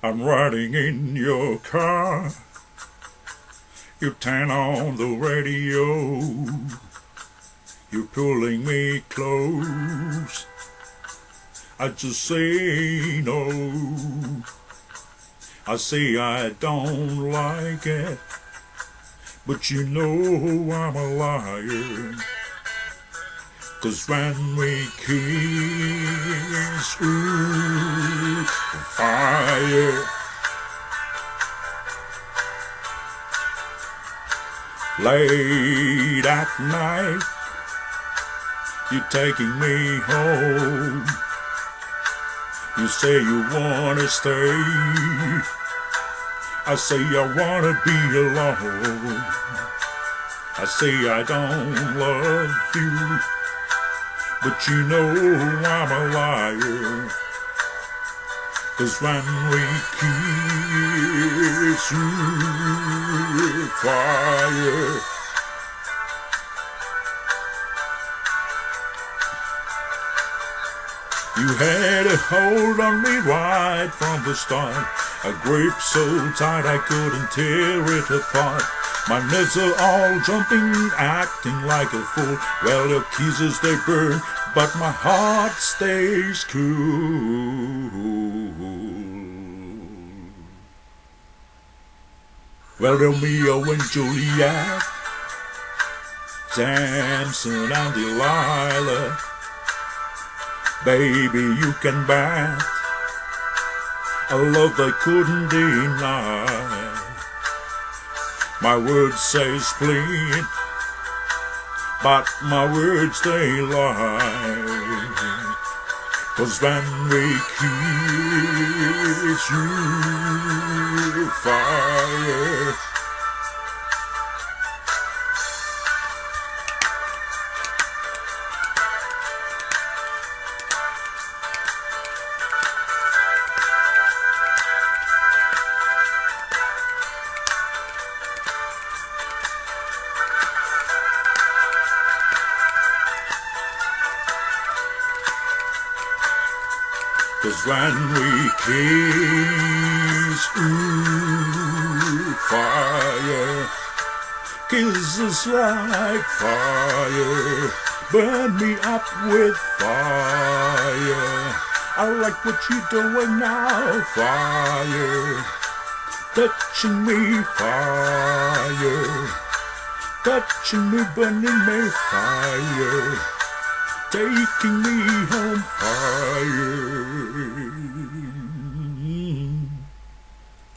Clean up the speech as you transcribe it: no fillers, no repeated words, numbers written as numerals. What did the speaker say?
I'm riding in your car. You turn on the radio. You're pulling me close. I just say no. I say I don't like it, but you know I'm a liar. 'Cause when we kiss, ooh, fire. Late at night, you're taking me home. You say you wanna stay. I say I wanna be alone. I say I don't love you, but you know I'm a liar. 'Cause when we kiss, ooh, fire. You had a hold on me right from the start, a grip so tight I couldn't tear it apart. My nerves are all jumping, acting like a fool. Well, your kisses they burn, but my heart stays cool. Well, Romeo and Juliet, Samson and Delilah, baby, you can bet a love they couldn't deny. My words say split, but my words they lie. 'Cause when we kiss, you fire. Cause when we kiss, ooh, fire, kisses like fire, burn me up with fire. I like what you're doing now, fire, touching me, fire, touching me, burning me, fire, taking me home,